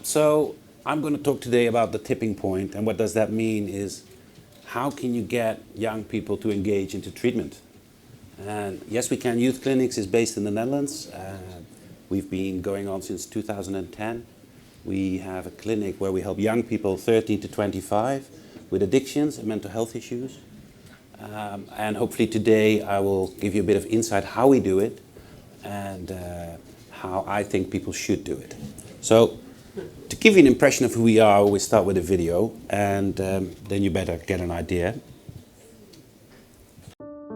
So I'm going to talk today about the tipping point, and what does that mean is how can you get young people to engage into treatment? And yes, we can. Youth Clinics is based in the Netherlands. We've been going on since 2010. We have a clinic where we help young people 13 to 25 with addictions and mental health issues. And hopefully today I will give you a bit of insight how we do it and how I think people should do it. So to give you an impression of who we are, we start with a video, and then you better get an idea.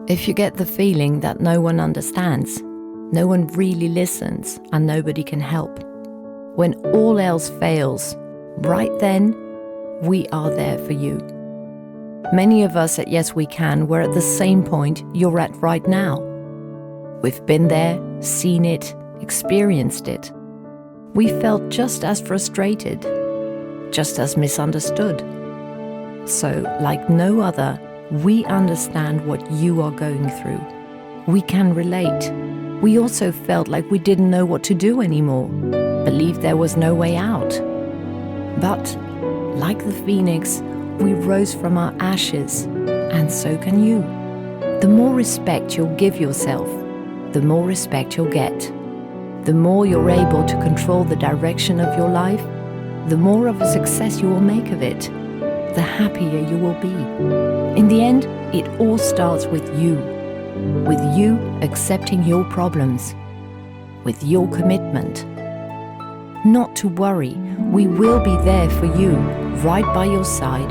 If you get the feeling that no one understands, no one really listens, and nobody can help, when all else fails, right then, we are there for you. Many of us at Yes We Can were at the same point you're at right now. We've been there, seen it, experienced it. We felt just as frustrated, just as misunderstood. So, like no other, we understand what you are going through. We can relate. We also felt like we didn't know what to do anymore, believed there was no way out. But, like the phoenix, we rose from our ashes, and so can you. The more respect you'll give yourself, the more respect you'll get. The more you're able to control the direction of your life, the more of a success you will make of it, the happier you will be. In the end, it all starts with you accepting your problems, with your commitment. Not to worry, we will be there for you, right by your side,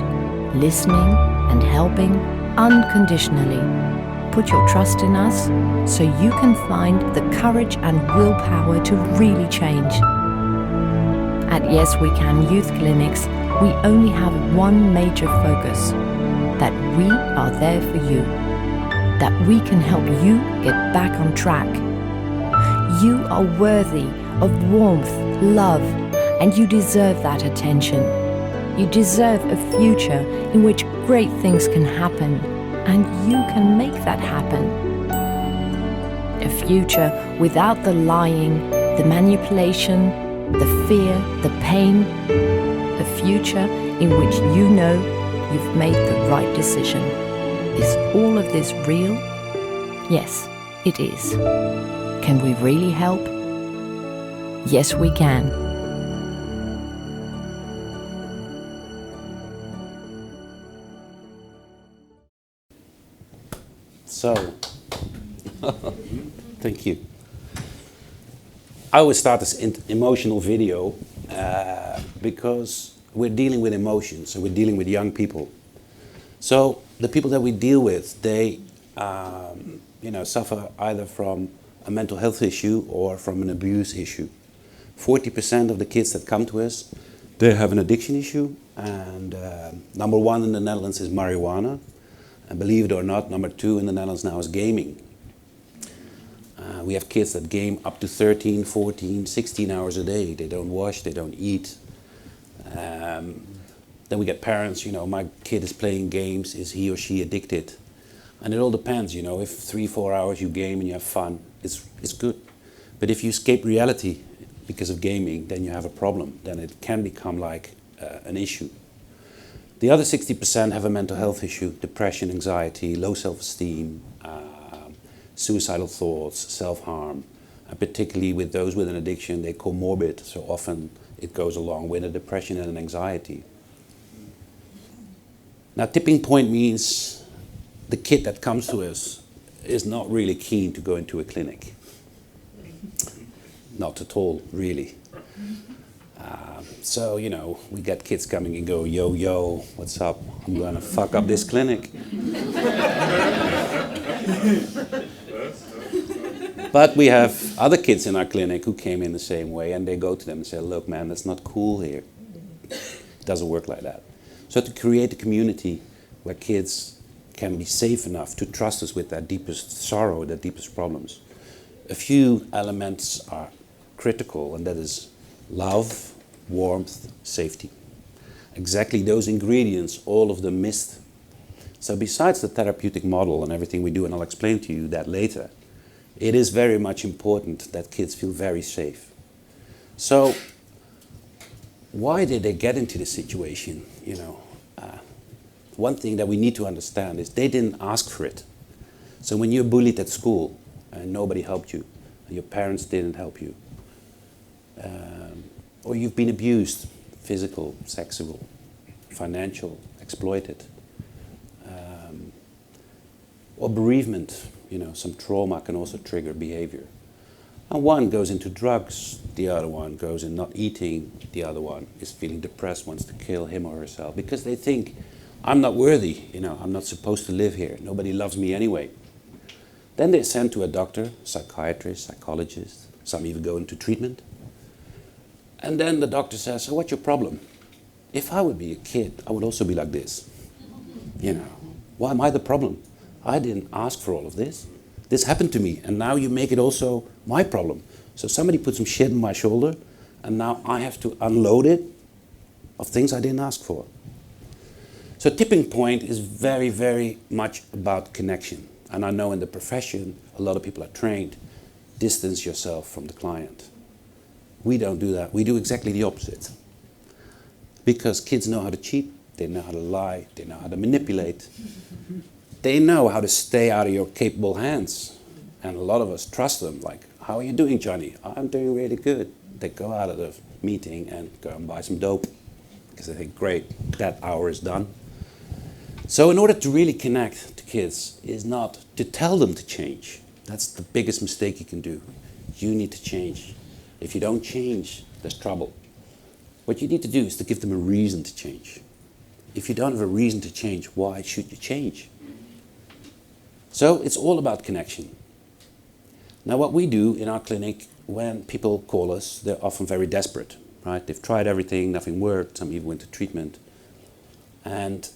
listening and helping unconditionally. Put your trust in us so you can find the courage and willpower to really change. At Yes We Can Youth Clinics, we only have one major focus, that we are there for you, that we can help you get back on track. You are worthy of warmth, love, and you deserve that attention. You deserve a future in which great things can happen, and you can make that happen. A future without the lying, the manipulation, the fear, the pain. A future in which you know you've made the right decision. Is all of this real? Yes, it is. Can we really help? Yes, we can. So, thank you. I always start this emotional video because we're dealing with emotions, so we're dealing with young people. So the people that we deal with, they suffer either from a mental health issue or from an abuse issue. 40% of the kids that come to us, they have an addiction issue, and number one in the Netherlands is marijuana. And believe it or not, number two in the Netherlands now is gaming. We have kids that game up to 13, 14, 16 hours a day. They don't wash, they don't eat. Then we get parents, my kid is playing games, is he or she addicted? And it all depends, if 3-4 hours you game and you have fun, it's good. But if you escape reality because of gaming, then you have a problem. Then it can become like an issue. The other 60% have a mental health issue, depression, anxiety, low self-esteem, suicidal thoughts, self-harm. And particularly with those with an addiction, they're comorbid, so often it goes along with a depression and an anxiety. Now, tipping point means the kid that comes to us is not really keen to go into a clinic. Not at all, really. So, we get kids coming and go, yo, what's up? I'm going to fuck up this clinic. But we have other kids in our clinic who came in the same way, and they go to them and say, look, man, that's not cool here. It doesn't work like that. So to create a community where kids can be safe enough to trust us with their deepest sorrow, their deepest problems, a few elements are critical, and that is love, warmth, safety. Exactly those ingredients, all of them missed. So besides the therapeutic model and everything we do, and I'll explain to you that later, it is very much important that kids feel very safe. So why did they get into this situation? One thing that we need to understand is they didn't ask for it. So when you're bullied at school and nobody helped you, and your parents didn't help you, or you've been abused, physical, sexual, financial, exploited, or bereavement, some trauma can also trigger behavior. And one goes into drugs, the other one goes in not eating, the other one is feeling depressed, wants to kill him or herself because they think, I'm not worthy, I'm not supposed to live here, nobody loves me anyway. Then they're sent to a doctor, psychiatrist, psychologist, some even go into treatment. And then the doctor says, so what's your problem? If I would be a kid, I would also be like this. Why am I the problem? I didn't ask for all of this. This happened to me, and now you make it also my problem. So somebody put some shit on my shoulder, and now I have to unload it of things I didn't ask for. So tipping point is very, very much about connection. And I know in the profession, a lot of people are trained, distance yourself from the client. We don't do that. We do exactly the opposite. Because kids know how to cheat, they know how to lie, they know how to manipulate. They know how to stay out of your capable hands. And a lot of us trust them, like, how are you doing, Johnny? I'm doing really good. They go out of the meeting and go and buy some dope. Because they think, great, that hour is done. So in order to really connect to kids is not to tell them to change. That's the biggest mistake you can do. You need to change. If you don't change, there's trouble. What you need to do is to give them a reason to change. If you don't have a reason to change, why should you change? So it's all about connection. Now what we do in our clinic, when people call us, they're often very desperate, right? They've tried everything, nothing worked, some even went to treatment. And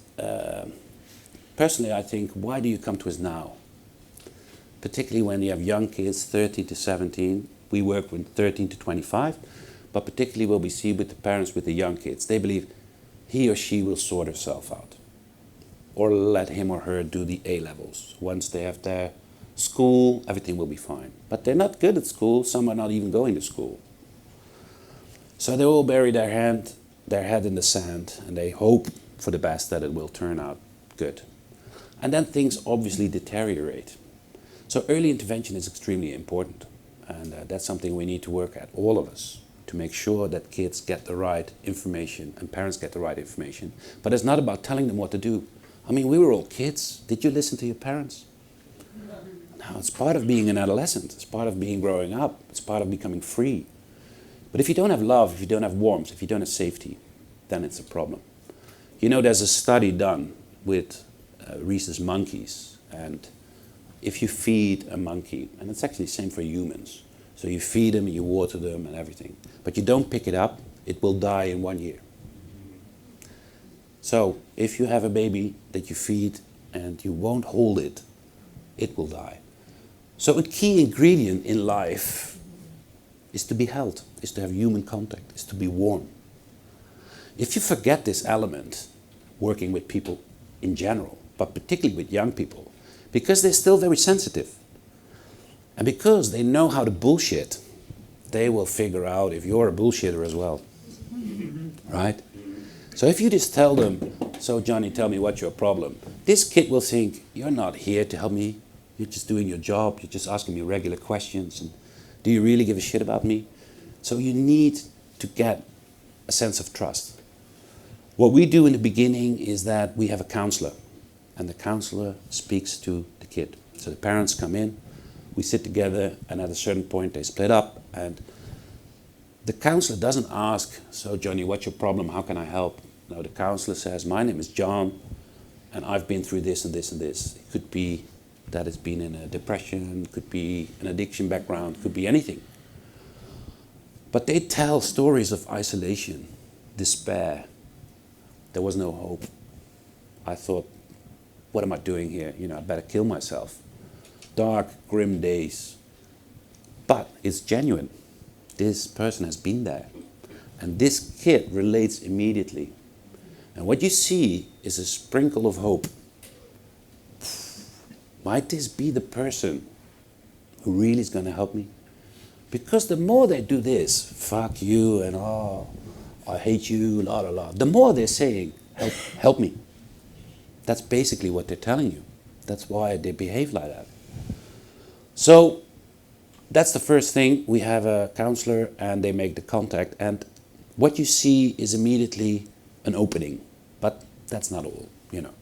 personally I think, why do you come to us now? Particularly when you have young kids, 13 to 17. We work with 13 to 25, but particularly what we see with the parents with the young kids. They believe he or she will sort herself out. Or let him or her do the A-levels. Once they have their school, everything will be fine. But they're not good at school, some are not even going to school. So they all bury their head in the sand, and they hope for the best that it will turn out good. And then things obviously deteriorate. So early intervention is extremely important. And that's something we need to work at, all of us, to make sure that kids get the right information and parents get the right information. But it's not about telling them what to do. I mean, we were all kids. Did you listen to your parents? No, it's part of being an adolescent. It's part of growing up. It's part of becoming free. But if you don't have love, if you don't have warmth, if you don't have safety, then it's a problem. There's a study done with rhesus monkeys, and if you feed a monkey, and it's actually the same for humans, so you feed them, you water them and everything, but you don't pick it up, it will die in 1 year. So if you have a baby that you feed and you won't hold it, it will die. So a key ingredient in life is to be held, is to have human contact, is to be warm. If you forget this element, working with people in general, but particularly with young people, because they're still very sensitive, and because they know how to bullshit, they will figure out if you're a bullshitter as well, right? So if you just tell them, so Johnny, tell me what's your problem, this kid will think, you're not here to help me, you're just doing your job, you're just asking me regular questions, and do you really give a shit about me? So you need to get a sense of trust. What we do in the beginning is that we have a counselor, and the counselor speaks to the kid. So the parents come in, we sit together, and at a certain point they split up, and the counselor doesn't ask, so Johnny, what's your problem, how can I help? No, the counselor says, my name is John, and I've been through this and this and this. It could be that it's been in a depression, could be an addiction background, could be anything. But they tell stories of isolation, despair. There was no hope. I thought, what am I doing here? I better kill myself. Dark, grim days. But it's genuine. This person has been there. And this kid relates immediately. And what you see is a sprinkle of hope. Might this be the person who really is going to help me? Because the more they do this, fuck you and I hate you, la la la. The more they're saying, help me. That's basically what they're telling you. That's why they behave like that. So that's the first thing. We have a counselor and they make the contact, and what you see is immediately an opening, but that's not all, you know.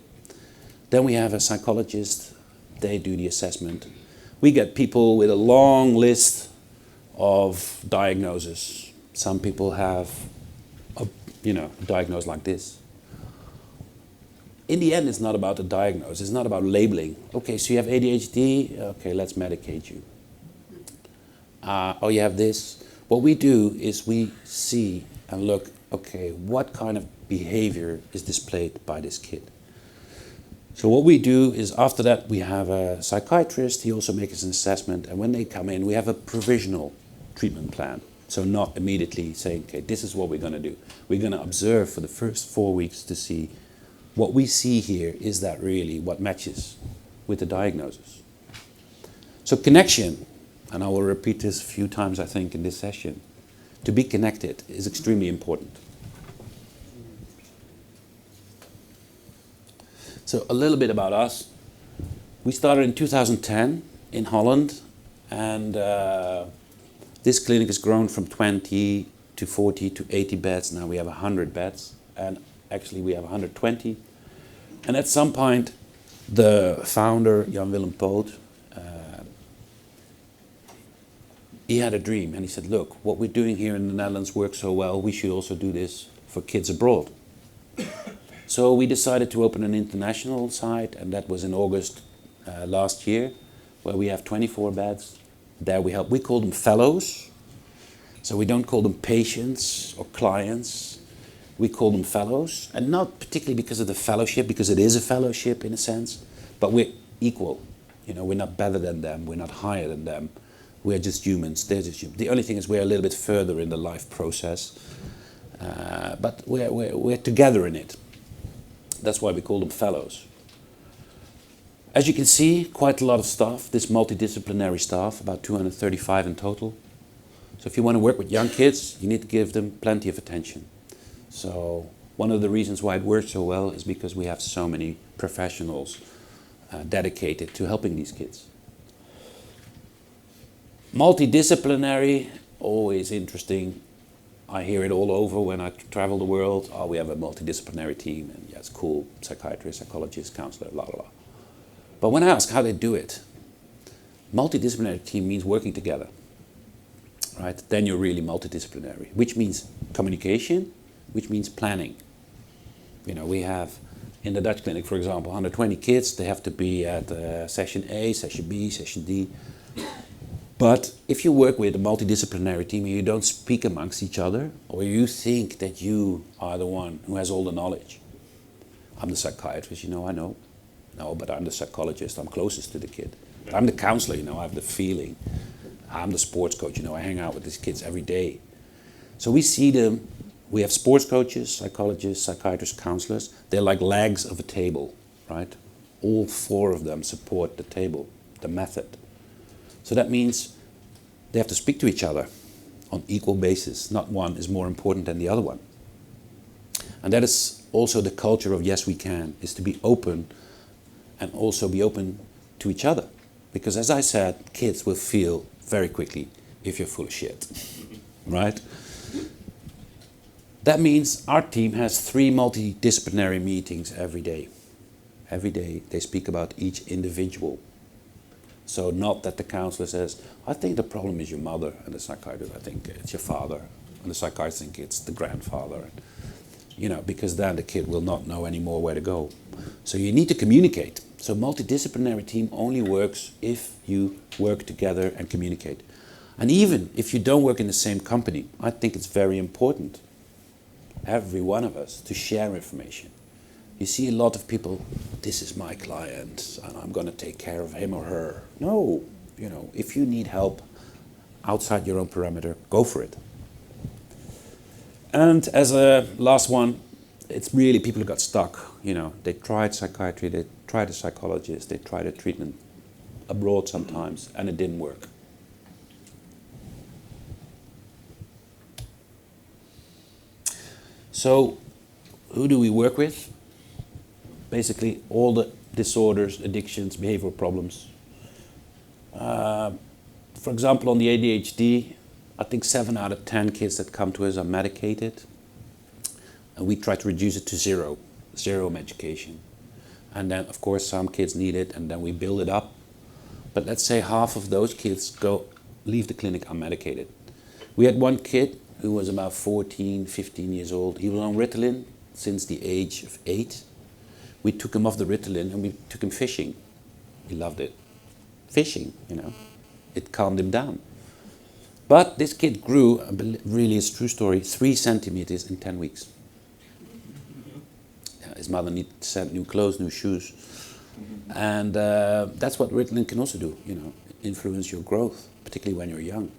Then we have a psychologist, they do the assessment. We get people with a long list of diagnoses. Some people have a diagnosis like this. In the end, it's not about the diagnosis, it's not about labeling. Okay, so you have ADHD, okay, let's medicate you. Oh, you have this. What we do is we see and look, okay, what kind of behavior is displayed by this kid? So what we do is after that we have a psychiatrist, he also makes an assessment, and when they come in we have a provisional treatment plan. So not immediately saying, okay, this is what we're going to do. We're going to observe for the first 4 weeks to see what we see here, is that really what matches with the diagnosis. So connection, and I will repeat this a few times I think in this session, to be connected is extremely important. So a little bit about us. We started in 2010 in Holland, and this clinic has grown from 20 to 40 to 80 beds. Now we have 100 beds, and actually we have 120. And at some point, the founder, Jan Willem Poot, he had a dream, and he said, look, what we're doing here in the Netherlands works so well, we should also do this for kids abroad. So we decided to open an international site, and that was in August last year, where we have 24 beds. There we help. We call them fellows. So we don't call them patients or clients. We call them fellows, and not particularly because of the fellowship, because it is a fellowship in a sense, but we're equal. You know, we're not better than them, we're not higher than them. We're just humans, they're just humans. The only thing is we're a little bit further in the life process, but we're together in it. That's why we call them fellows. As you can see, quite a lot of staff, this multidisciplinary staff, about 235 in total. So if you want to work with young kids, you need to give them plenty of attention. So one of the reasons why it works so well is because we have so many professionals dedicated to helping these kids. Multidisciplinary, always interesting. I hear it all over when I travel the world. Oh, we have a multidisciplinary team, and yeah, it's cool. Psychiatrist, psychologist, counselor, blah, blah, blah. But when I ask how they do it, multidisciplinary team means working together, right? Then you're really multidisciplinary, which means communication, which means planning. You know, we have in the Dutch clinic, for example, 120 kids. They have to be at session A, session B, session D. But if you work with a multidisciplinary team and you don't speak amongst each other, or you think that you are the one who has all the knowledge. I'm the psychiatrist, you know, I know. No, but I'm the psychologist, I'm closest to the kid. But I'm the counselor, you know, I have the feeling. I'm the sports coach, you know, I hang out with these kids every day. So we see them, we have sports coaches, psychologists, psychiatrists, counselors. They're like legs of a table, right? All 4 of them support the table, the method. So that means they have to speak to each other on equal basis. Not one is more important than the other one. And that is also the culture of Yes We Can, is to be open and also be open to each other. Because as I said, kids will feel very quickly if you're full of shit, right? That means our team has 3 multidisciplinary meetings every day. Every day they speak about each individual. So not that the counselor says, I think the problem is your mother, and the psychiatrist, I think it's your father, and the psychiatrist thinks it's the grandfather. You know, because then the kid will not know anymore where to go. So you need to communicate. So multidisciplinary team only works if you work together and communicate. And even if you don't work in the same company, I think it's very important, every one of us, to share information. You see a lot of people, this is my client and I'm going to take care of him or her. No, you know, if you need help outside your own parameter, go for it. And as a last one, it's really people who got stuck. You know, they tried psychiatry, they tried a psychologist, they tried a treatment abroad sometimes, and it didn't work. So, who do we work with? Basically, all the disorders, addictions, behavioral problems. For example, on the ADHD, I think 7 out of 10 kids that come to us are medicated. And we try to reduce it to zero medication. And then, of course, some kids need it, and then we build it up. But let's say half of those kids leave the clinic unmedicated. We had one kid who was about 14, 15 years old. He was on Ritalin since the age of 8. We took him off the Ritalin and we took him fishing. He loved it. Fishing, it calmed him down. But this kid grew, really it's a true story, 3 centimeters in 10 weeks. His mother needed to send new clothes, new shoes. And that's what Ritalin can also do, influence your growth, particularly when you're young.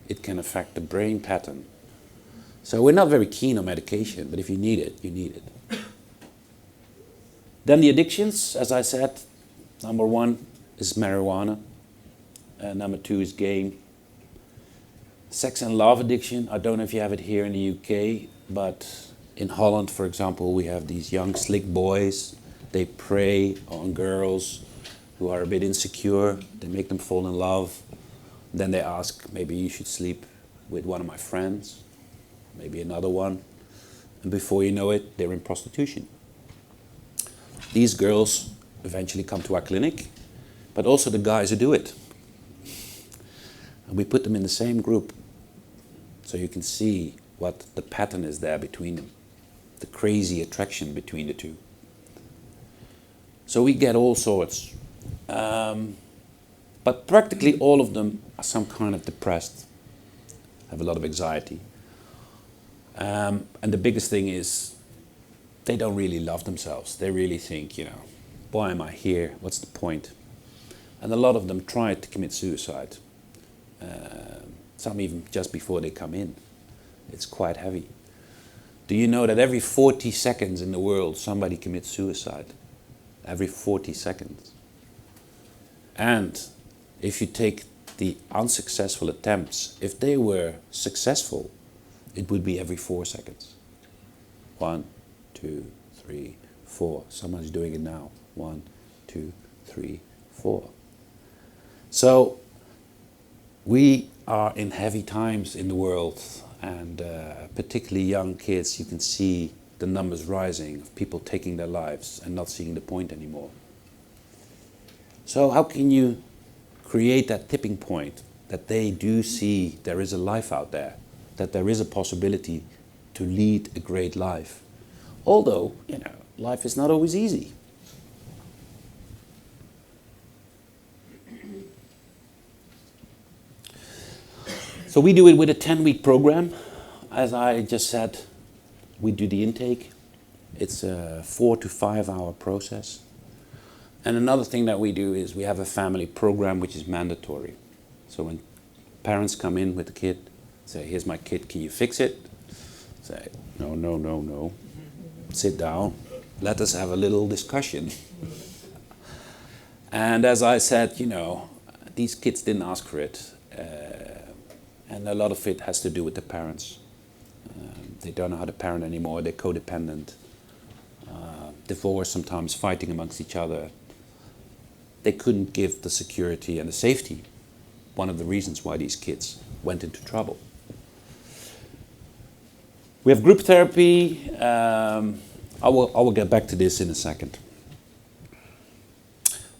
It can affect the brain pattern. So we're not very keen on medication, but if you need it, you need it. Then the addictions, as I said, number 1 is marijuana. Number 2 is game. Sex and love addiction, I don't know if you have it here in the UK, but in Holland, for example, we have these young slick boys. They prey on girls who are a bit insecure. They make them fall in love. Then they ask, maybe you should sleep with one of my friends, maybe another one. And before you know it, they're in prostitution. These girls eventually come to our clinic, but also the guys who do it. And we put them in the same group so you can see what the pattern is there between them, the crazy attraction between the two. So we get all sorts. But practically all of them are some kind of depressed, have a lot of anxiety. And the biggest thing is they don't really love themselves. They really think, why am I here? What's the point? And a lot of them try to commit suicide. Some even just before they come in. It's quite heavy. Do you know that every 40 seconds in the world somebody commits suicide? Every 40 seconds. And if you take the unsuccessful attempts, if they were successful, it would be every 4 seconds. 1, 2, 3, 4. Someone's doing it now. 1, 2, 3, 4. So we are in heavy times in the world, and particularly young kids, you can see the numbers rising of people taking their lives and not seeing the point anymore. So how can you create that tipping point that they do see there is a life out there, that there is a possibility to lead a great life? Although, life is not always easy. So we do it with a 10-week program. As I just said, we do the intake. It's a 4 to 5 hour process. And another thing that we do is we have a family program which is mandatory. So when parents come in with the kid, say, here's my kid, can you fix it? Say, no, no, no, no. Sit down, let us have a little discussion. And as I said, these kids didn't ask for it. And a lot of it has to do with the parents. They don't know how to parent anymore, they're codependent. Divorce, sometimes fighting amongst each other. They couldn't give the security and the safety. One of the reasons why these kids went into trouble. We have group therapy. I will get back to this in a second.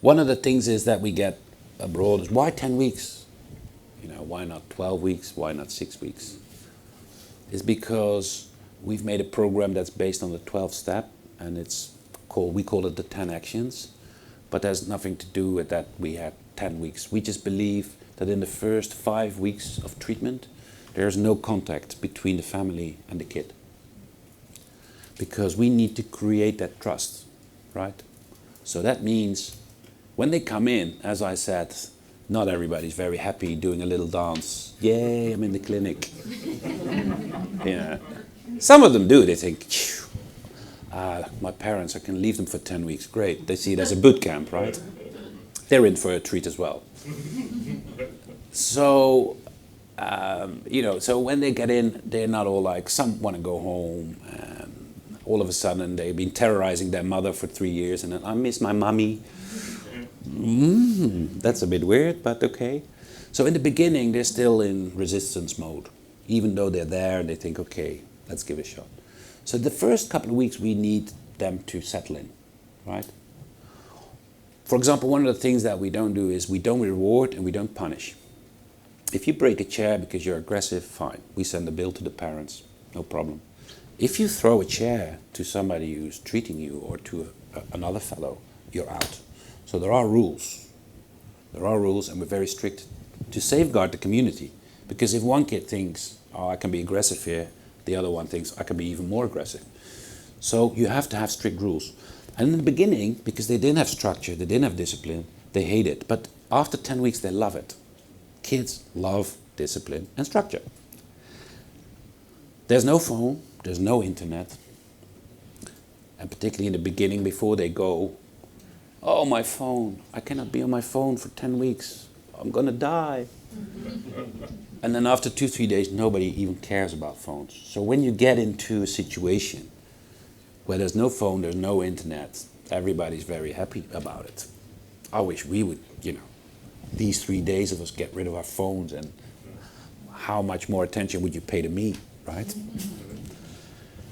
One of the things is that we get abroad is, why 10 weeks? Why not 12 weeks? Why not 6 weeks? It's because we've made a program that's based on the 12 step, and we call it the 10 actions, but there's nothing to do with that we had 10 weeks. We just believe that in the first 5 weeks of treatment, there's no contact between the family and the kid. Because we need to create that trust, right? So that means when they come in, as I said, not everybody's very happy doing a little dance. Yay, I'm in the clinic. Some of them do. They think, my parents, I can leave them for 10 weeks. Great. They see it as a boot camp, right? They're in for a treat as well. So, so when they get in, they're not all like, some want to go home. all of a sudden they've been terrorizing their mother for 3 years, and then I miss my mummy. That's a bit weird, but okay. So in the beginning, they're still in resistance mode. Even though they're there, they think, okay, let's give it a shot. So the first couple of weeks, we need them to settle in, right? For example, one of the things that we don't do is we don't reward and we don't punish. If you break a chair because you're aggressive, fine. We send a bill to the parents, no problem. If you throw a chair to somebody who's treating you or to another fellow, you're out. So there are rules. There are rules, and we're very strict to safeguard the community. Because if one kid thinks, oh, I can be aggressive here, the other one thinks, I can be even more aggressive. So you have to have strict rules. And in the beginning, because they didn't have structure, they didn't have discipline, they hate it. But after 10 weeks, they love it. Kids love discipline and structure. There's no phone, there's no internet. And particularly in the beginning, before they go, oh, my phone, I cannot be on my phone for 10 weeks. I'm gonna die. And then after 2-3 days, nobody even cares about phones. So when you get into a situation where there's no phone, there's no internet, everybody's very happy about it. I wish we would, these 3 days of us get rid of our phones, and how much more attention would you pay to me, right?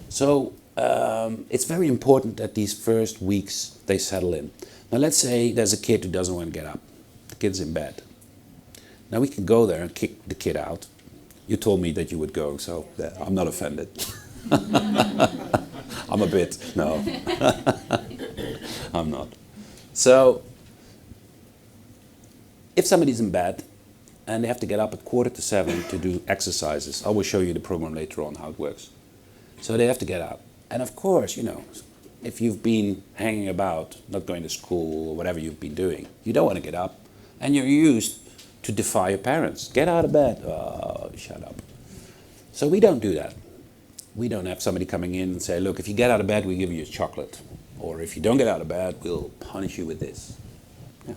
So it's very important that these first weeks they settle in. Now let's say there's a kid who doesn't want to get up. The kid's in bed. Now we can go there and kick the kid out. You told me that you would go, so I'm not offended. I'm a bit, no. I'm not. So if somebody's in bed and they have to get up at 6:45 to do exercises, I will show you the program later on how it works. So they have to get up. And of course, if you've been hanging about, not going to school or whatever you've been doing, you don't want to get up. And you're used to defy your parents. Get out of bed. Oh, shut up. So we don't do that. We don't have somebody coming in and say, look, if you get out of bed, we give you a chocolate. Or if you don't get out of bed, we'll punish you with this. Yeah.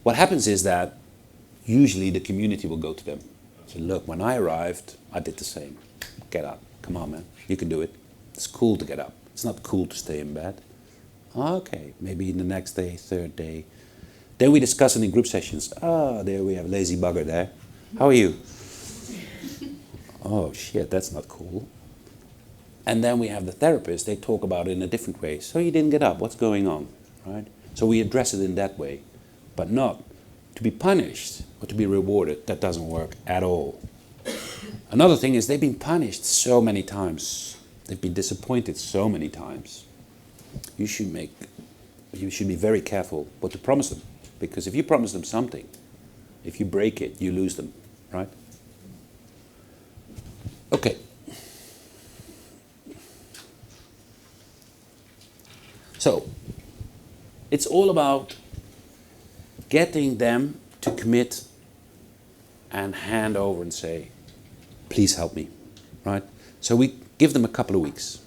What happens is that usually the community will go to them. So look, when I arrived, I did the same. Get up. Come on, man. You can do it. It's cool to get up. It's not cool to stay in bed. Okay, maybe the next day, third day. Then we discuss it in group sessions. Ah, there we have lazy bugger there. How are you? Oh shit, that's not cool. And then we have the therapist. They talk about it in a different way. So you didn't get up. What's going on, right? So we address it in that way, but not to be punished or to be rewarded. That doesn't work at all. Another thing is they've been punished so many times. They've been disappointed so many times. You should be very careful what to promise them. Because if you promise them something, if you break it, you lose them, right? Okay. So, it's all about getting them to commit and hand over and say, please help me, right? So we give them a couple of weeks.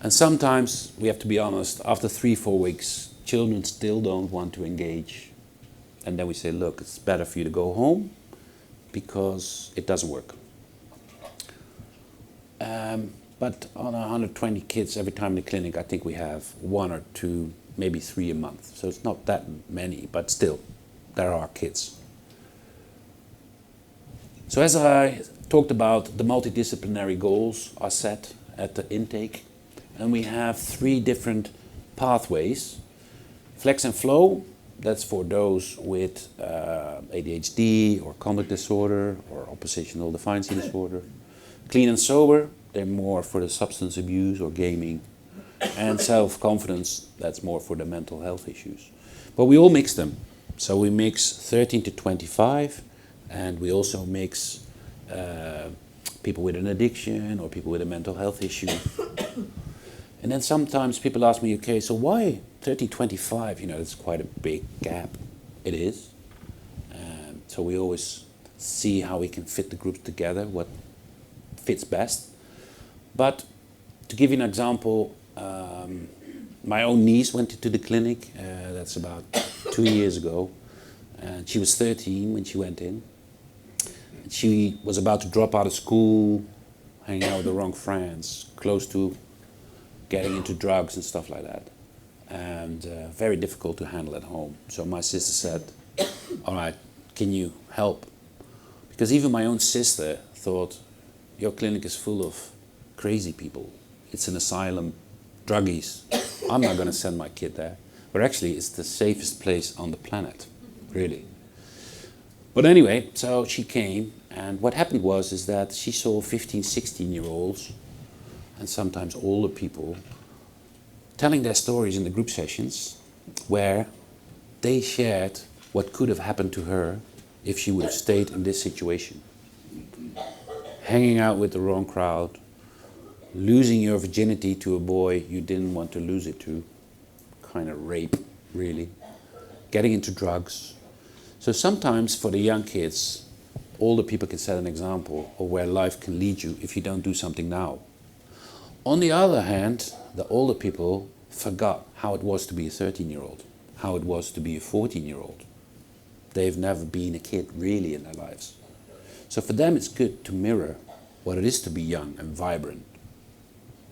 And sometimes, we have to be honest, after 3-4 weeks, children still don't want to engage. And then we say, look, it's better for you to go home because it doesn't work. But on 120 kids every time in the clinic, I think we have 1 or 2, maybe 3 a month. So it's not that many, but still, there are kids. So as I talked about, the multidisciplinary goals are set at the intake. And we have 3 different pathways. Flex and flow, that's for those with ADHD or conduct disorder or oppositional defiance disorder. Clean and sober, they're more for the substance abuse or gaming. And self-confidence, that's more for the mental health issues. But we all mix them. So we mix 13 to 25, and we also mix people with an addiction or people with a mental health issue. And then sometimes people ask me, okay, so why 30-25? It's quite a big gap. It is. So we always see how we can fit the groups together, what fits best. But to give you an example, my own niece went to the clinic. That's about 2 years ago. And she was 13 when she went in. And she was about to drop out of school, hanging out with the wrong friends, close to getting into drugs and stuff like that. And very difficult to handle at home. So my sister said, all right, can you help? Because even my own sister thought, your clinic is full of crazy people. It's an asylum, druggies. I'm not going to send my kid there. But actually, it's the safest place on the planet, really. But anyway, so she came, and what happened is that she saw 15, 16-year-olds, and sometimes older people, telling their stories in the group sessions, where they shared what could have happened to her if she would have stayed in this situation. Hanging out with the wrong crowd, losing your virginity to a boy you didn't want to lose it to, kind of rape, really, getting into drugs. So sometimes for the young kids, older people can set an example of where life can lead you if you don't do something now. On the other hand, the older people forgot how it was to be a 13-year-old, how it was to be a 14-year-old. They've never been a kid really in their lives. So for them it's good to mirror what it is to be young and vibrant.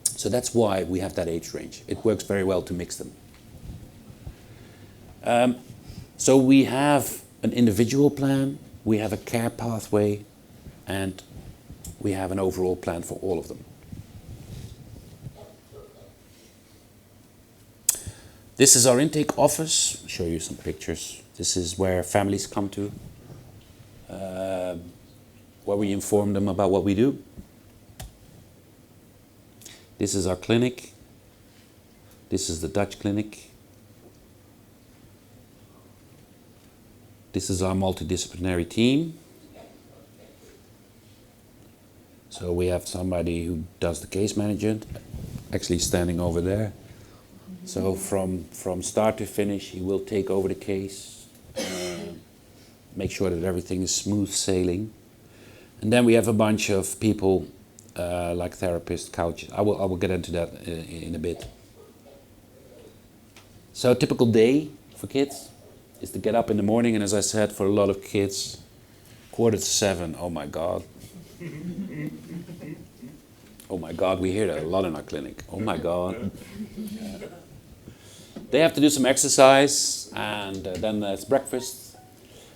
So that's why we have that age range. It works very well to mix them. So we have an individual plan, we have a care pathway, and we have an overall plan for all of them. This is our intake office. I'll show you some pictures. This is where families come to, where we inform them about what we do. This is our clinic. This is the Dutch clinic. This is our multidisciplinary team. So we have somebody who does the case management, actually standing over there. So from start to finish, he will take over the case, make sure that everything is smooth sailing. And then we have a bunch of people like therapists, coaches. I will get into that in a bit. So a typical day for kids is to get up in the morning, and as I said, for a lot of kids, 6:45, oh my God. Oh my God, we hear that a lot in our clinic. Oh my God. They have to do some exercise, and then there's breakfast.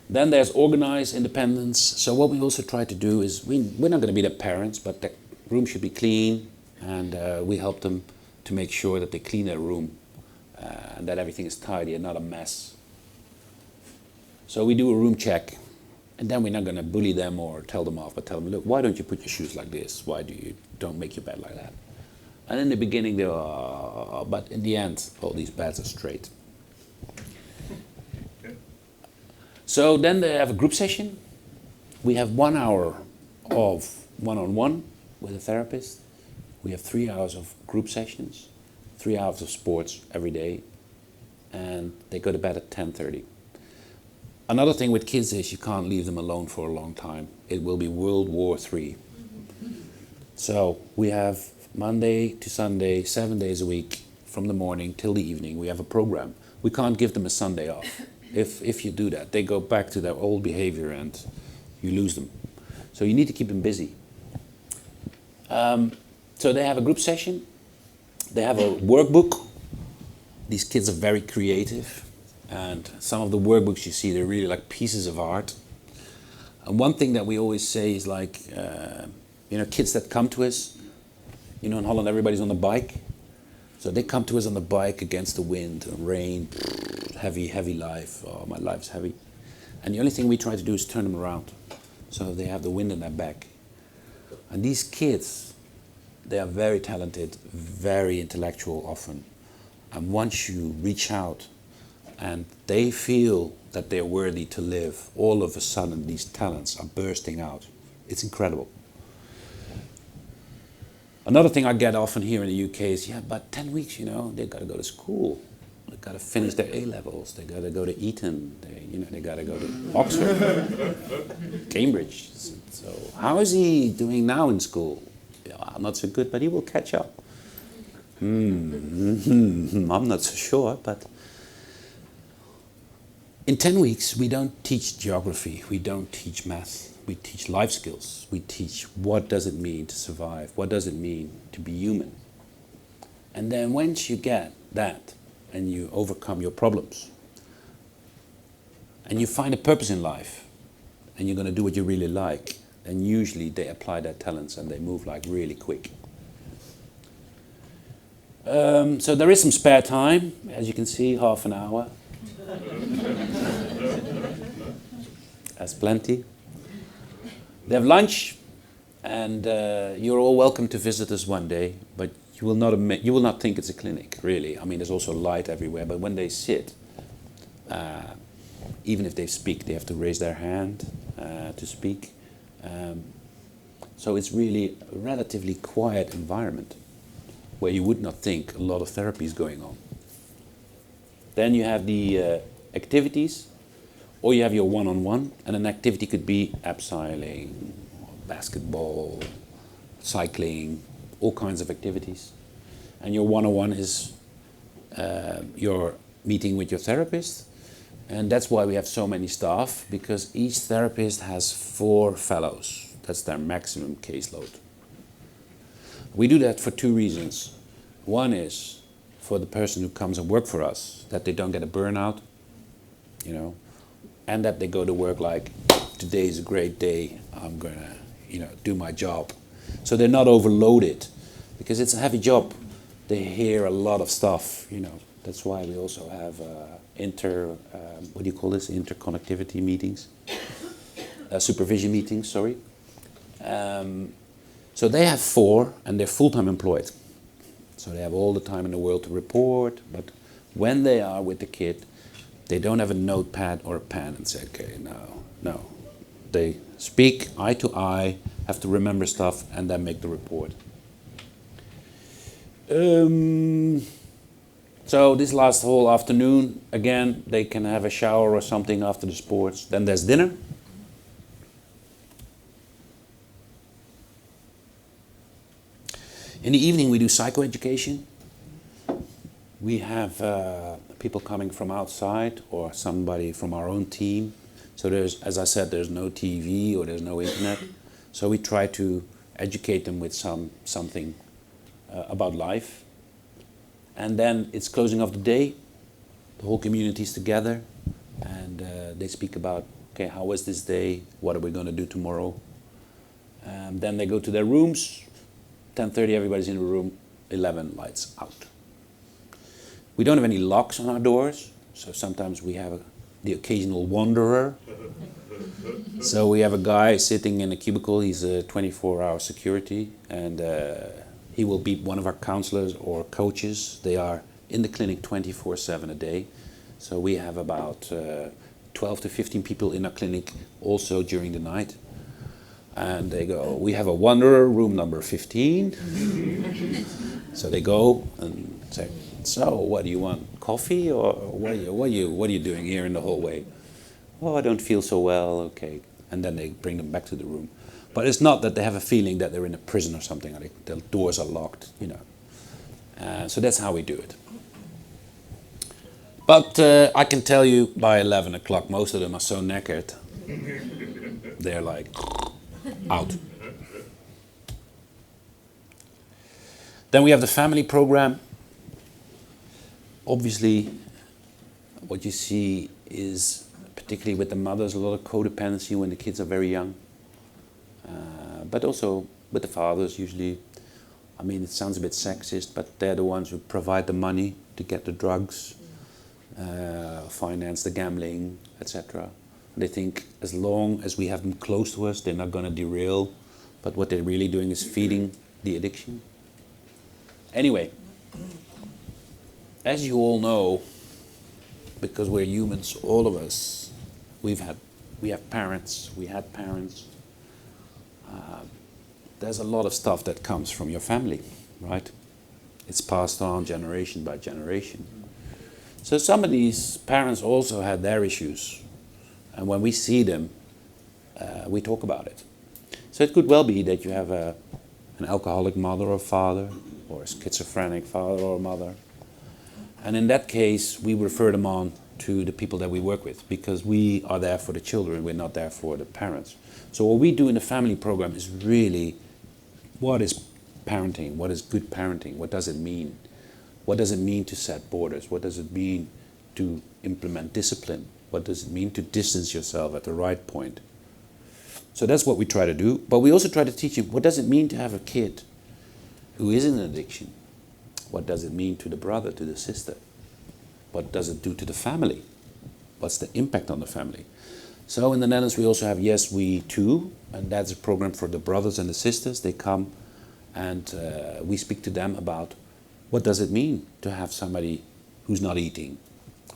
Then there's organized independence. So what we also try to do is, we're not going to be their parents, but the room should be clean, and we help them to make sure that they clean their room and that everything is tidy and not a mess. So we do a room check, and then we're not going to bully them or tell them off, but tell them, look, why don't you put your shoes like this? Why don't make your bed like that? And in the beginning, they were, but in the end, all these beds are straight. So then they have a group session. We have 1 hour of one-on-one with a therapist. We have 3 hours of group sessions, 3 hours of sports every day, and they go to bed at 10:30. Another thing with kids is you can't leave them alone for a long time. It will be World War III. So we have Monday to Sunday, 7 days a week, from the morning till the evening. We have a program. We can't give them a Sunday off. If you do that, they go back to their old behavior and you lose them. So you need to keep them busy. So they have a group session. They have a workbook. These kids are very creative. And some of the workbooks you see, they're really like pieces of art. And one thing that we always say is like, kids that come to us, in Holland everybody's on the bike. So they come to us on the bike against the wind, rain, heavy life. Oh, my life's heavy. And the only thing we try to do is turn them around. So they have the wind in their back. And these kids, they are very talented, very intellectual often. And once you reach out and they feel that they're worthy to live, all of a sudden these talents are bursting out. It's incredible. Another thing I get often here in the UK is, yeah, but 10 weeks, they've got to go to school. They've got to finish their A-levels. They've got to go to Eton. They got to go to Oxford, Cambridge. So how is he doing now in school? Yeah, not so good, but he will catch up. I'm not so sure, but in 10 weeks, we don't teach geography. We don't teach math. We teach life skills. We teach what does it mean to survive? What does it mean to be human? And then once you get that and you overcome your problems and you find a purpose in life and you're going to do what you really like, then usually they apply their talents and they move like really quick. So there is some spare time, as you can see, half an hour. That's plenty. They have lunch, and you're all welcome to visit us one day, but you will not think it's a clinic, really. I mean, there's also light everywhere, but when they sit, even if they speak, they have to raise their hand to speak. So it's really a relatively quiet environment where you would not think a lot of therapy is going on. Then you have the activities, or you have your one-on-one, and an activity could be abseiling, basketball, cycling, all kinds of activities. And your one-on-one is your meeting with your therapist, and that's why we have so many staff, because each therapist has 4 fellows. That's their maximum caseload. We do that for 2 reasons. One is for the person who comes and work for us, that they don't get a burnout, you know, and that they go to work like, today is a great day, I'm gonna, you know, do my job. So they're not overloaded, because it's a heavy job. They hear a lot of stuff, you know. That's why we also have interconnectivity meetings, supervision meetings, sorry. So they have 4, and they're full-time employed. So they have all the time in the world to report, but when they are with the kid, they don't have a notepad or a pen and say, okay, no. They speak eye to eye, have to remember stuff, and then make the report. So this last whole afternoon, again, they can have a shower or something after the sports. Then there's dinner. In the evening, we do psychoeducation. We have people coming from outside or somebody from our own team. So there's, as I said, there's no TV or there's no internet. So we try to educate them with something about life. And then it's closing of the day. The whole community is together, and they speak about, okay, how was this day? What are we going to do tomorrow? Then they go to their rooms. 10:30, everybody's in the room. 11, lights out. We don't have any locks on our doors, so sometimes we have the occasional wanderer. So we have a guy sitting in a cubicle. He's a 24-hour security, and he will be one of our counselors or coaches. They are in the clinic 24/7 a day. So we have about 12 to 15 people in our clinic also during the night. And they go, we have a wanderer, room number 15. So they go and say, so what do you want, coffee, or what are you doing here in the hallway? Oh, I don't feel so well, okay. And then they bring them back to the room. But it's not that they have a feeling that they're in a prison or something, like the doors are locked, you know. So that's how we do it. But I can tell you by 11 o'clock, most of them are so knackered, they're like out. Then we have the family program. Obviously, what you see is, particularly with the mothers, a lot of codependency when the kids are very young. But also with the fathers usually. I mean, it sounds a bit sexist, but they're the ones who provide the money to get the drugs, finance the gambling, etc. They think as long as we have them close to us, they're not going to derail. But what they're really doing is feeding the addiction. Anyway, as you all know, because we're humans, all of us, we have parents, we had parents. There's a lot of stuff that comes from your family, right? It's passed on generation by generation. So some of these parents also had their issues. And when we see them, we talk about it. So it could well be that you have an alcoholic mother or father, or a schizophrenic father or mother. And in that case, we refer them on to the people that we work with, because we are there for the children, we're not there for the parents. So what we do in the family program is really, what is parenting? What is good parenting? What does it mean? What does it mean to set borders? What does it mean to implement discipline? What does it mean to distance yourself at the right point? So that's what we try to do. But we also try to teach him, what does it mean to have a kid who is in an addiction? What does it mean to the brother, to the sister? What does it do to the family? What's the impact on the family? So in the Netherlands we also have Yes We Too, and that's a program for the brothers and the sisters. They come and we speak to them about what does it mean to have somebody who's not eating,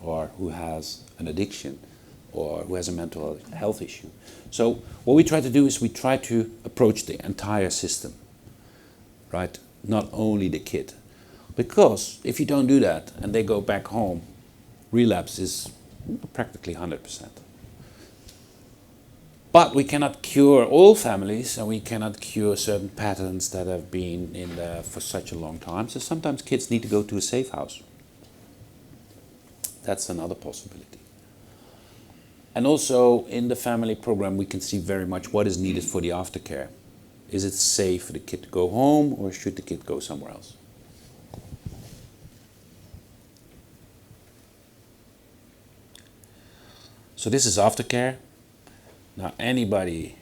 or who has an addiction, or who has a mental health issue. So what we try to do is we try to approach the entire system, right? Not only the kid. Because if you don't do that and they go back home, relapse is practically 100%. But we cannot cure all families, and we cannot cure certain patterns that have been in there for such a long time. So sometimes kids need to go to a safe house. That's another possibility. And also in the family program we can see very much what is needed for the aftercare. Is it safe for the kid to go home, or should the kid go somewhere else? So this is aftercare. Now anybody,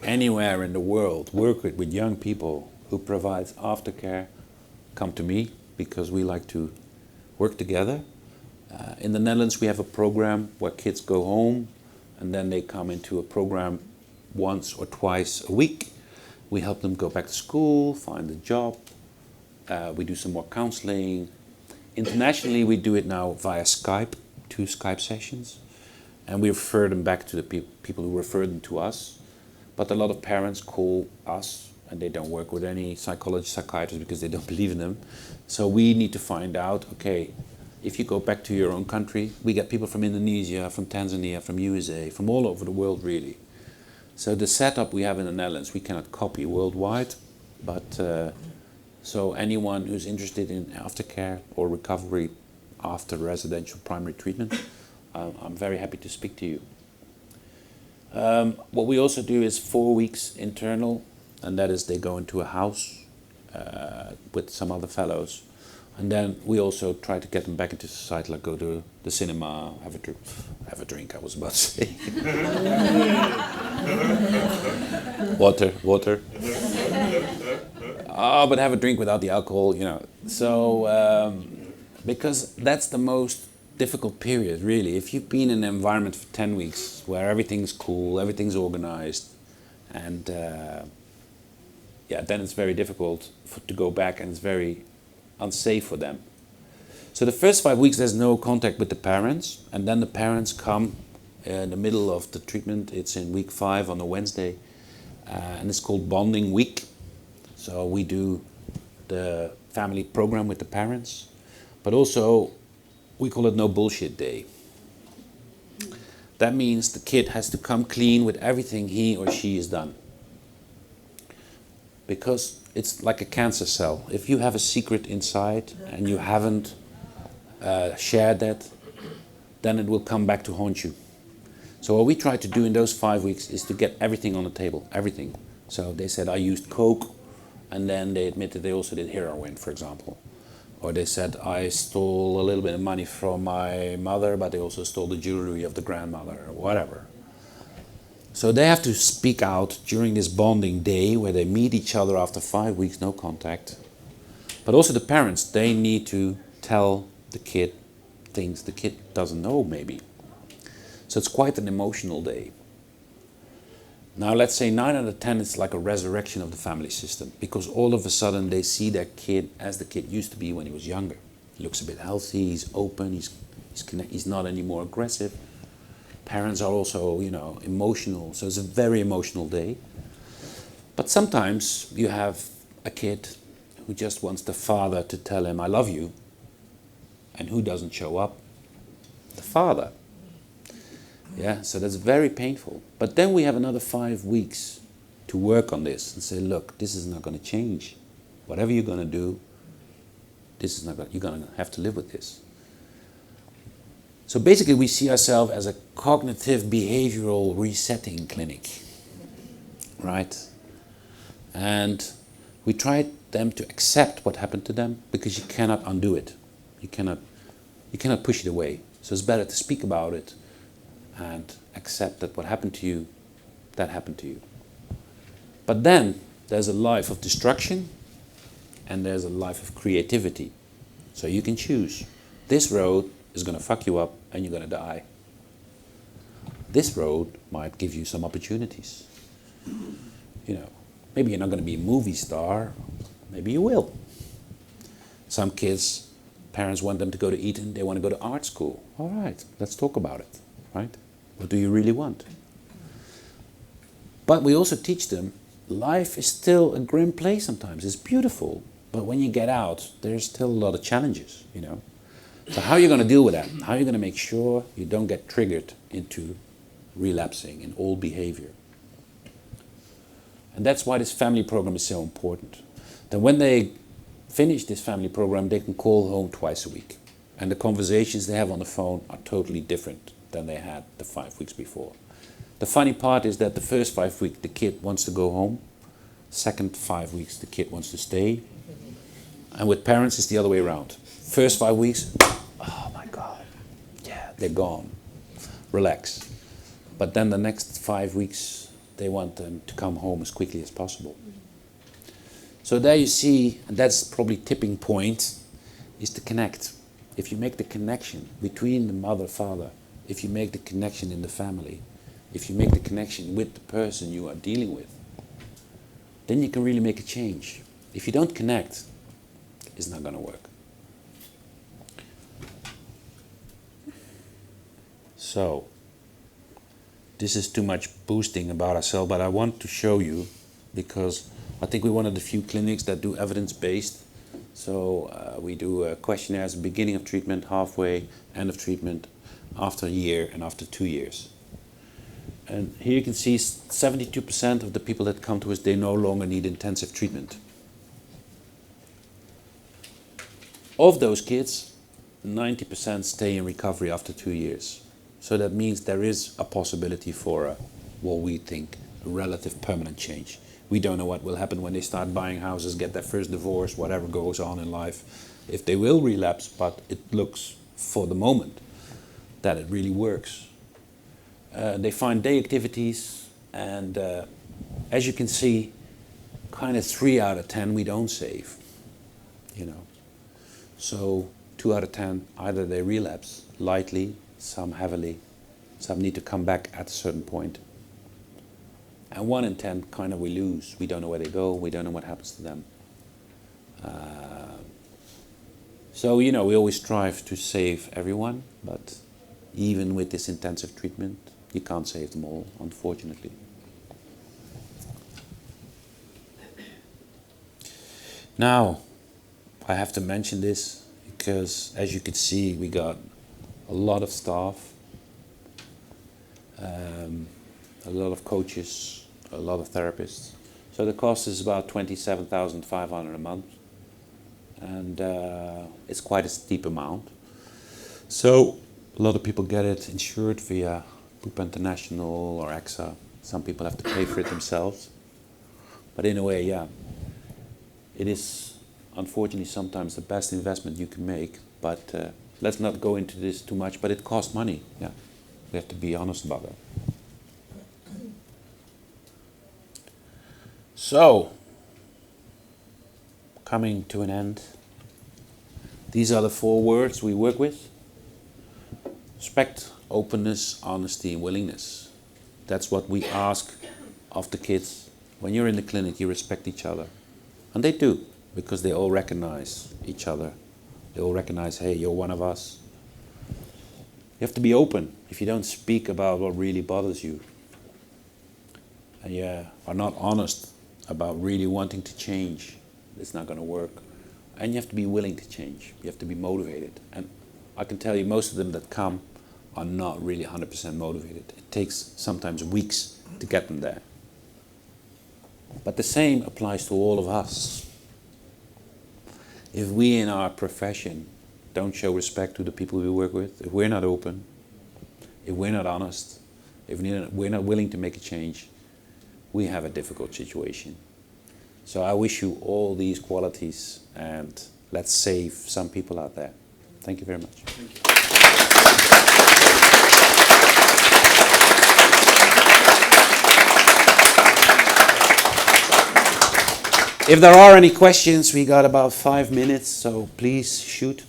anywhere in the world, work with young people who provides aftercare, come to me, because we like to work together. In the Netherlands we have a program where kids go home and then they come into a program once or twice a week. We help them go back to school, find a job. We do some more counseling. Internationally we do it now via Skype, 2 Skype sessions. And we refer them back to the people who refer them to us. But a lot of parents call us, and they don't work with any psychologists, psychiatrists, because they don't believe in them. So we need to find out, okay, if you go back to your own country, we get people from Indonesia, from Tanzania, from USA, from all over the world really. So the setup we have in the Netherlands, we cannot copy worldwide, but so anyone who's interested in aftercare or recovery after residential primary treatment, I'm very happy to speak to you. What we also do is 4 weeks internal, and that is they go into a house with some other fellows, and then we also try to get them back into society, like go to the cinema, have a drink, I was about to say. Water. But have a drink without the alcohol, you know. So, because that's the most difficult period, really. If you've been in an environment for 10 weeks where everything's cool, everything's organized, and then it's very difficult to go back, and it's very unsafe for them. So the first 5 weeks there's no contact with the parents, and then the parents come in the middle of the treatment. It's in week 5 on a Wednesday, and it's called Bonding Week. So we do the family program with the parents, but also we call it No Bullshit Day. That means the kid has to come clean with everything he or she has done. Because it's like a cancer cell. If you have a secret inside and you haven't shared that, then it will come back to haunt you. So what we try to do in those 5 weeks is to get everything on the table, everything. So they said, I used coke, and then they admitted they also did heroin, for example. Or they said, I stole a little bit of money from my mother, but they also stole the jewelry of the grandmother, or whatever. So they have to speak out during this bonding day where they meet each other after 5 weeks, no contact. But also the parents, they need to tell the kid things the kid doesn't know, maybe. So it's quite an emotional day. Now let's say 9 out of 10 it's like a resurrection of the family system, because all of a sudden they see their kid as the kid used to be when he was younger. He looks a bit healthy, he's open, he's not anymore aggressive. Parents are also, you know, emotional, so it's a very emotional day. But sometimes you have a kid who just wants the father to tell him, I love you. And who doesn't show up? The father. Yeah, so that's very painful. But then we have another 5 weeks to work on this and say, look, this is not going to change. Whatever you're going to do, this is not going, you're going to have to live with this. So basically we see ourselves as a cognitive behavioral resetting clinic, right? And we try them to accept what happened to them, because you cannot undo it. You cannot push it away. So it's better to speak about it and accept that what happened to you, that happened to you. But then there's a life of destruction and there's a life of creativity. So you can choose. This road is going to fuck you up and you're going to die. This road might give you some opportunities. You know, maybe you're not going to be a movie star, maybe you will. Some kids, parents want them to go to Eton, they want to go to art school. All right, let's talk about it, right? What do you really want? But we also teach them life is still a grim place sometimes. It's beautiful, but when you get out, there's still a lot of challenges, you know. So how are you going to deal with that? How are you going to make sure you don't get triggered into relapsing in old behavior? And that's why this family program is so important. Then when they finish this family program, they can call home twice a week. And the conversations they have on the phone are totally different than they had the 5 weeks before. The funny part is that the first 5 weeks the kid wants to go home. Second 5 weeks the kid wants to stay. And with parents it's the other way around. First 5 weeks, oh my God, yeah, they're gone. Relax. But then the next 5 weeks they want them to come home as quickly as possible. So there you see, and that's probably tipping point, is to connect. If you make the connection between the mother, father, if you make the connection in the family, if you make the connection with the person you are dealing with, then you can really make a change. If you don't connect, it's not going to work. So, this is too much boasting about ourselves, but I want to show you, because I think we're one of the few clinics that do evidence-based. So we do questionnaires at the beginning of treatment, halfway, end of treatment, after a year and after 2 years. And here you can see 72% of the people that come to us, they no longer need intensive treatment. Of those kids, 90% stay in recovery after 2 years. So that means there is a possibility for what we think a relative permanent change. We don't know what will happen when they start buying houses, get their first divorce, whatever goes on in life, if they will relapse, but it looks for the moment that it really works. They find day activities, and as you can see, kind of 3 out of 10 we don't save, you know. So 2 out of 10, either they relapse lightly, some heavily, some need to come back at a certain point. And 1 in 10 kind of we lose. We don't know where they go, we don't know what happens to them. So, you know, we always strive to save everyone, but even with this intensive treatment, you can't save them all, unfortunately. Now, I have to mention this because, as you can see, we got a lot of staff, a lot of coaches, a lot of therapists. So the cost is about 27,500 a month, and it's quite a steep amount. So a lot of people get it insured via Bupa International or AXA. Some people have to pay for it themselves. But in a way, yeah, it is unfortunately sometimes the best investment you can make. But let's not go into this too much, but it costs money. Yeah, we have to be honest about that. So, coming to an end, these are the 4 words we work with. Respect, openness, honesty, and willingness. That's what we ask of the kids. When you're in the clinic, you respect each other. And they do, because they all recognize each other. They all recognize, hey, you're one of us. You have to be open. If you don't speak about what really bothers you, and you are not honest about really wanting to change, it's not going to work. And you have to be willing to change. You have to be motivated. And I can tell you, most of them that come are not really 100% motivated. It takes sometimes weeks to get them there. But the same applies to all of us. If we in our profession don't show respect to the people we work with, if we're not open, if we're not honest, if we're not willing to make a change, we have a difficult situation. So I wish you all these qualities, and let's save some people out there. Thank you very much. Thank you. If there are any questions, we got about 5 minutes, so please shoot.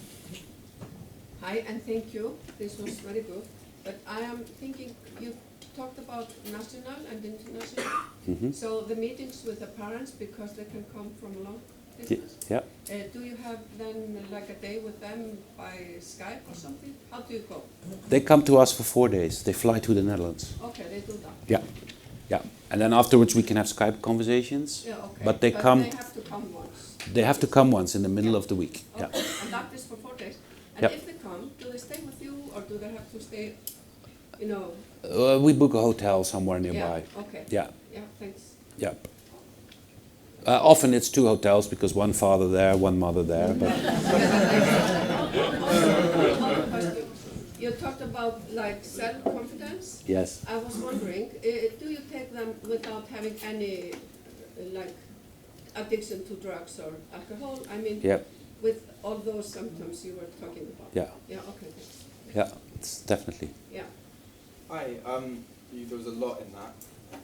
Hi, and thank you. This was very good. But I am thinking, you talked about national and international. So the meetings with the parents, because they can come from a long distance. Yeah. Do you have then like a day with them by Skype or something? How do you go? They come to us for 4 days. They fly to the Netherlands. Okay, they do that. Yeah. Yeah. And then afterwards we can have Skype conversations. Yeah, okay. But they come. They have to come once. They have to come once in the middle of the week. Okay. Yeah. And that is for 4 days. And Yep. if they come, do they stay with you or do they have to stay, you know? We book a hotel somewhere nearby. Yeah, okay. Yeah. Yeah, thanks. Yeah. Often it's 2 hotels because one father there, one mother there. But Another question. You talked about like self-confidence. yes. I was wondering, do you take them without having any like addiction to drugs or alcohol? I mean, Yeah. with all those symptoms you were talking about. Yeah. Yeah. Okay. Thanks. Yeah. It's definitely. Yeah. Hi, there was a lot in that.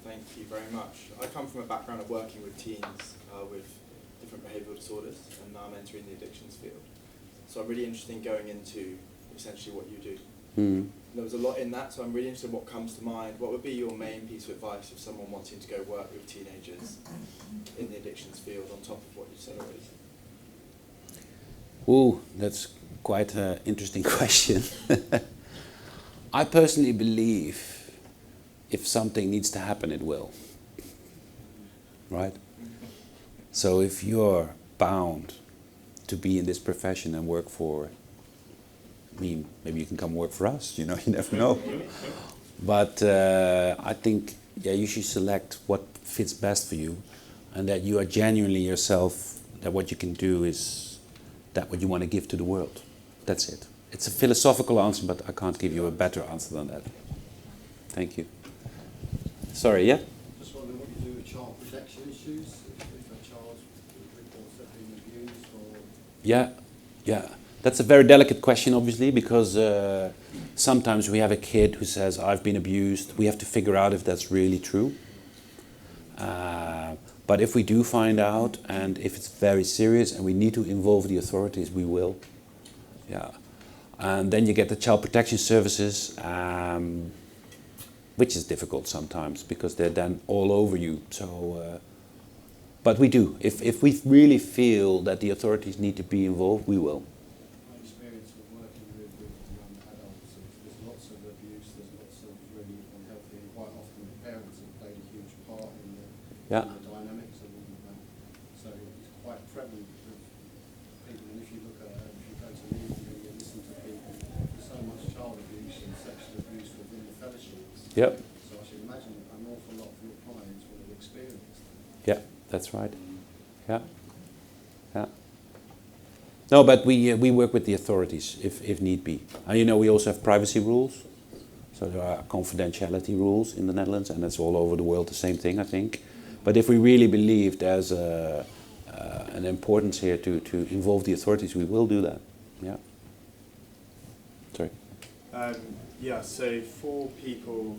Thank you very much. I come from a background of working with teens with different behavioural disorders, and now I'm entering the addictions field. So I'm really interested in going into essentially what you do. There was a lot in that, so I'm really interested in what comes to mind. What would be your main piece of advice if someone wanting to go work with teenagers in the addictions field on top of what you said already? Ooh, that's quite an interesting question. I personally believe if something needs to happen, it will. Right? So if you're bound to be in this profession and work for, I mean, maybe you can come work for us, you know, you never know. But I think, yeah, you should select what fits best for you and that you are genuinely yourself, that what you can do is that what you want to give to the world. That's it. It's a philosophical answer, but I can't give you a better answer than that. Thank you. Sorry, yeah? Just wondering what you do with child protection issues, if a child reports they've been abused or... Yeah, yeah. That's a very delicate question, obviously, because sometimes we have a kid who says, I've been abused. We have to figure out if that's really true. But if we do find out, and if it's very serious and we need to involve the authorities, we will. Yeah. And then you get the child protection services, which is difficult sometimes because they're then all over you. So, but we do. If we really feel that the authorities need to be involved, we will. My experience of working with young adults is there's lots of abuse, there's lots of really unhealthy, and quite often the parents have played a huge part in the dynamics of all of that. So it's quite prevalent with people, and if you look at, if you go to media and you listen to people, there's so much child abuse and sexual abuse within the fellowships. Yep. So I should imagine an awful lot of your clients will have experienced that. Yeah, that's right. Yeah. Yeah. No, but we work with the authorities if need be. And you know, we also have privacy rules. So there are confidentiality rules in the Netherlands, and that's all over the world the same thing, I think. But if we really believe there's an importance here to involve the authorities, we will do that. Yeah. Sorry. Yeah, so for people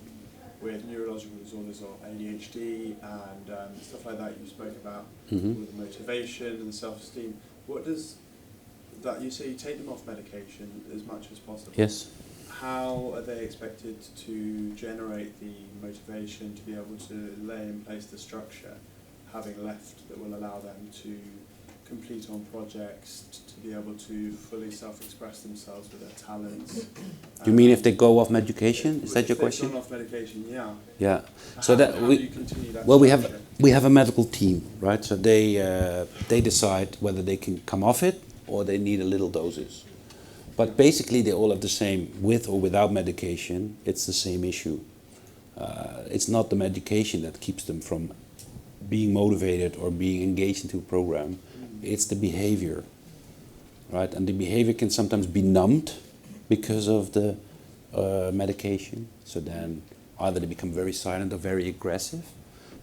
with neurological disorders or ADHD and stuff like that you spoke about, with the motivation and the self-esteem, what does that, you say you take them off medication as much as possible? Yes. How are they expected to generate the motivation to be able to lay in place the structure, having left, that will allow them to complete on projects, to be able to fully self-express themselves with their talents? You mean if they go off medication? Is that your If they've question? gone off medication, yeah. Yeah. So How that do you continue that well, structure? we have a medical team, right? So they decide whether they can come off it or they need a little doses. But basically, they all have the same, with or without medication. It's the same issue. It's not the medication that keeps them from being motivated or being engaged into a program. It's the behavior, right? And the behavior can sometimes be numbed because of the medication. So then either they become very silent or very aggressive.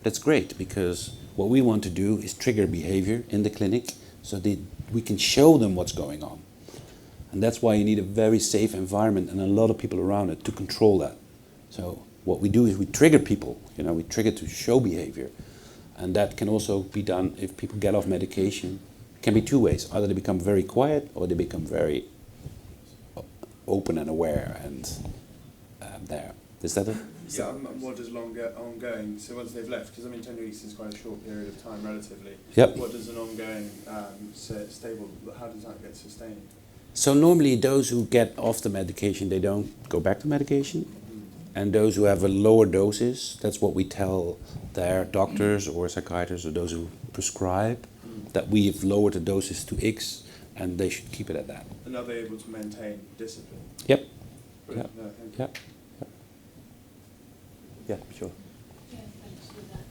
That's great, because what we want to do is trigger behavior in the clinic so we can show them what's going on. And that's why you need a very safe environment and a lot of people around it to control that. So what we do is we trigger people, we trigger to show behavior. And that can also be done if people get off medication. It can be two ways. Either they become very quiet or they become very open and aware and there. Is that it? Yeah, and what does ongoing, so once they've left, because 10 weeks is quite a short period of time relatively. Yep. What does an ongoing stable, how does that get sustained? So normally those who get off the medication, they don't go back to medication. And those who have a lower doses, that's what we tell their doctors or psychiatrists or those who prescribe, that we've lowered the doses to X and they should keep it at that. And are they able to maintain discipline? Yep. Brilliant. Yeah. No, thank you. Yeah. Yeah, sure. Yeah, thanks for that.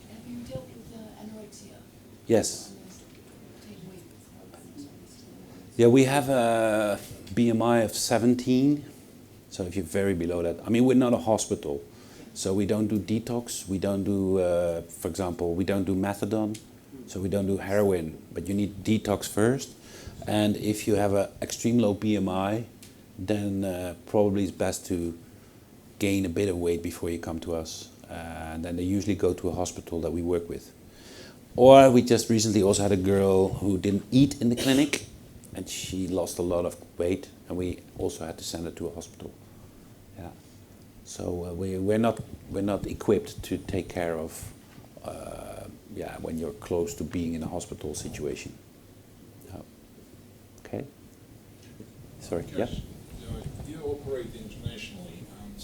Have you dealt with anorexia? Yes. And there's 10 weeks. Yeah, we have a BMI of 17. So if you're very below that, we're not a hospital. So we don't do detox, we don't do, for example, we don't do methadone, so we don't do heroin, but you need detox first. And if you have an extreme low BMI, then probably it's best to gain a bit of weight before you come to us. And then they usually go to a hospital that we work with. Or we just recently also had a girl who didn't eat in the clinic, and she lost a lot of weight, and we also had to send her to a hospital. Yeah. So we're not equipped to take care of when you're close to being in a hospital situation. Okay. Sorry. Yes. Yeah. You operate internationally, and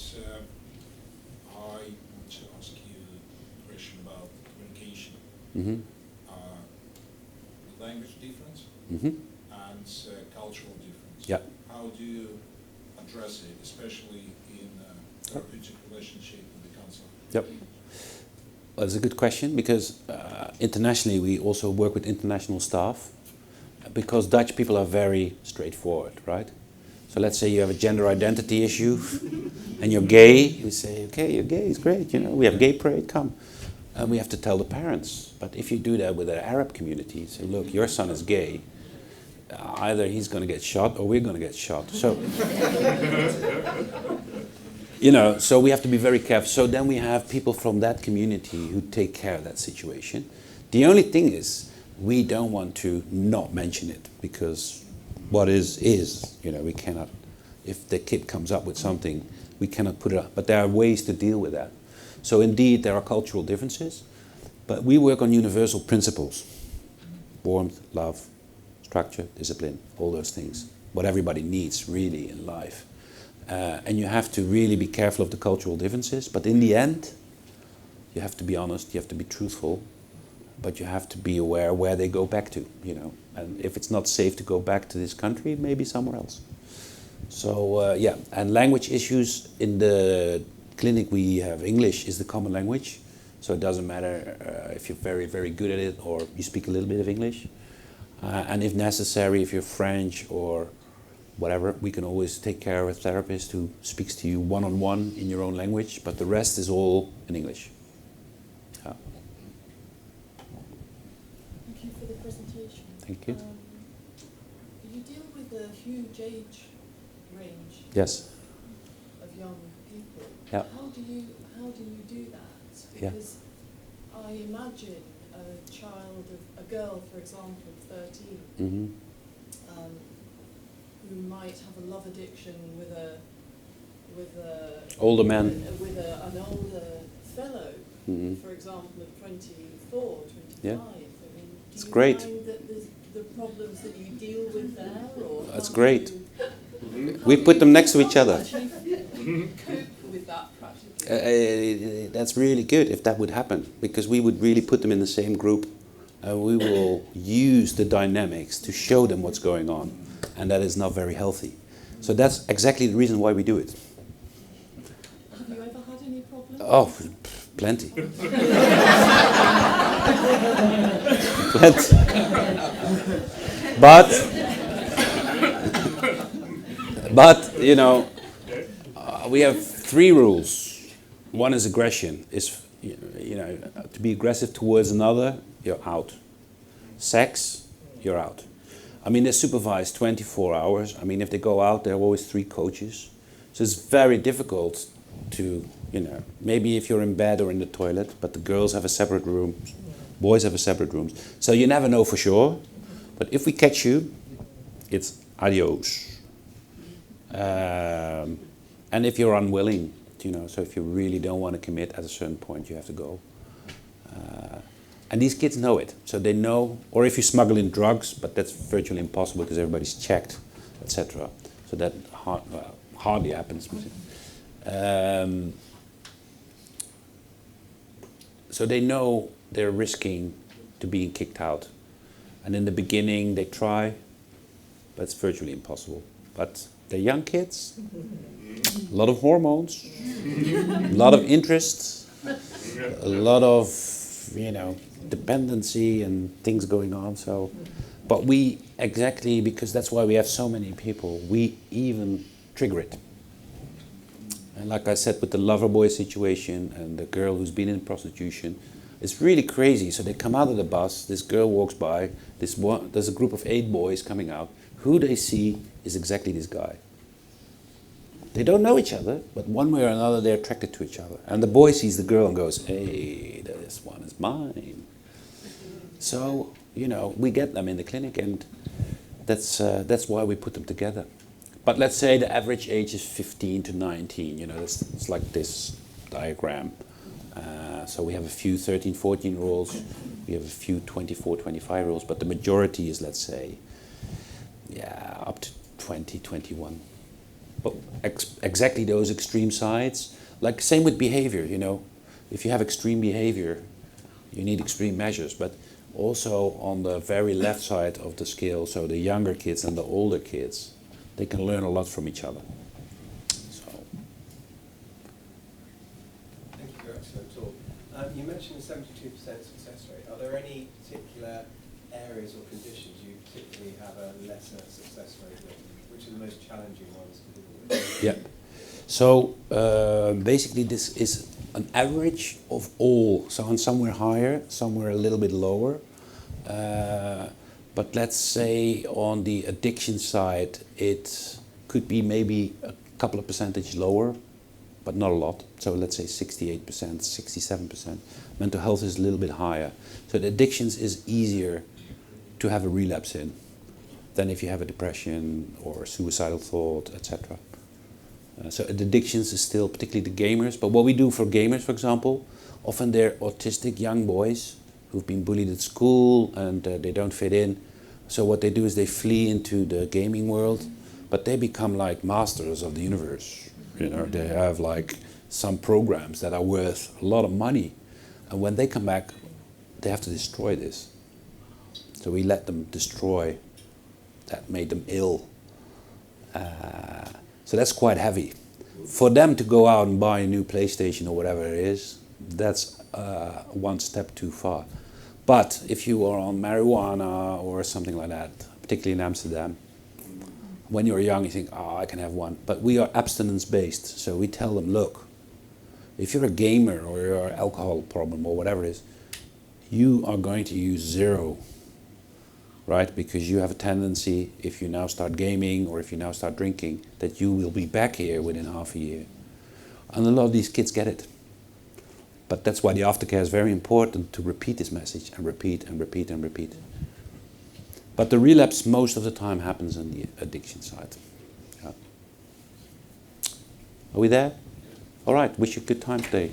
I want to ask you a question about communication. Mm-hmm. Language difference and cultural difference. Yeah. How do you address it, especially in therapeutic relationship with the counselor? Yep. Well, it's a good question because internationally we also work with international staff because Dutch people are very straightforward, right? So let's say you have a gender identity issue and you're gay, we say, okay, you're gay, it's great, we have gay parade, come. And we have to tell the parents. But if you do that with an Arab community, say, look, your son is gay, either he's going to get shot or we're going to get shot. So, so we have to be very careful. So then we have people from that community who take care of that situation. The only thing is, we don't want to not mention it because what is, we cannot, if the kid comes up with something, we cannot put it up. But there are ways to deal with that. So indeed, there are cultural differences, but we work on universal principles. Warmth, love, structure, discipline, all those things. What everybody needs really in life. And you have to really be careful of the cultural differences, but in the end, you have to be honest, you have to be truthful, but you have to be aware where they go back to, And if it's not safe to go back to this country, maybe somewhere else. So, and language issues in the clinic, we have English is the common language, so it doesn't matter if you're very, very good at it or you speak a little bit of English. And if necessary, if you're French or whatever, we can always take care of a therapist who speaks to you one-on-one in your own language, but the rest is all in English. Yeah. Thank you for the presentation. Thank you. You deal with a huge age range Yes. of young people. Yeah. How do you do that? Yeah. Because I imagine a child of a girl, for example, 13, Mm-hmm. who might have a love addiction with a Older man. with an older fellow, Mm-hmm. for example, of 24, 25. Yeah. Do It's you great. find that there's the problems that you deal with there, or That's how great. do you- We put them next to each other. Actually cope with that practically. That's really good if that would happen, because we would really put them in the same group and we will use the dynamics to show them what's going on, and that is not very healthy. So that's exactly the reason why we do it. Have you ever had any problems? Oh, plenty. Plenty. But we have 3 rules. One is aggression. To be aggressive towards another, you're out. Sex, you're out. I mean, they're supervised 24 hours. I mean, if they go out, there are always 3 coaches. So it's very difficult to, you know, maybe if you're in bed or in the toilet, but the girls have a separate room, boys have a separate room. So you never know for sure. But if we catch you, it's adios. And if you're unwilling, you know, so if you really don't want to commit at a certain point, you have to go. And these kids know it, so they know, or if you smuggle in drugs, but that's virtually impossible because everybody's checked, etc. So that hardly happens. So they know they're risking to being kicked out. And in the beginning they try, but it's virtually impossible. But they're young kids, a lot of hormones, a lot of interests, a lot of, you know, dependency and things going on. So, but we exactly, because that's why we have so many people, we even trigger it. And like I said, with the lover boy situation and the girl who's been in prostitution, it's really crazy. So they come out of the bus, this girl walks by, there's a group of 8 boys coming out. Who they see is exactly this guy. They don't know each other, but one way or another they're attracted to each other. And the boy sees the girl and goes, hey, this one is mine. So, you know, we get them in the clinic, and that's why we put them together. But let's say the average age is 15 to 19, you know, it's like this diagram. So we have a few 13, 14-year-olds, we have a few 24, 25-year-olds, but the majority is, let's say, yeah, up to 20, 21. But exactly those extreme sides, like same with behavior, you know, if you have extreme behavior, you need extreme measures, but also on the very left side of the scale, so the younger kids and the older kids, they can learn a lot from each other. So. Thank you very much for the talk. You mentioned a 72% success rate. Are there any particular areas or conditions you particularly have a lesser success rate with? Which are the most challenging ones to deal with? Yeah. So basically this is an average of all. So on somewhere higher, somewhere a little bit lower. But let's say on the addiction side, it could be maybe a couple of percentage lower, but not a lot. So let's say 68%, 67%. Mental health is a little bit higher. So the addictions is easier to have a relapse in than if you have a depression or suicidal thought, etc. So the addictions is still particularly the gamers. But what we do for gamers, for example, often they're autistic young boys who've been bullied at school and they don't fit in. So what they do is they flee into the gaming world, but they become like masters of the universe. You know, they have like some programs that are worth a lot of money. And when they come back, they have to destroy this. So we let them destroy that made them ill. So that's quite heavy. For them to go out and buy a new PlayStation or whatever it is, that's one step too far. But if you are on marijuana or something like that, particularly in Amsterdam, when you're young you think, oh, I can have one. But we are abstinence based, so we tell them, look, if you're a gamer or you're an alcohol problem or whatever it is, you are going to use 0. Right? Because you have a tendency, if you now start gaming or if you now start drinking, that you will be back here within half a year. And a lot of these kids get it. But that's why the aftercare is very important, to repeat this message and repeat and repeat and repeat. But the relapse most of the time happens on the addiction side. Yeah. Are we there? All right, wish you a good time today.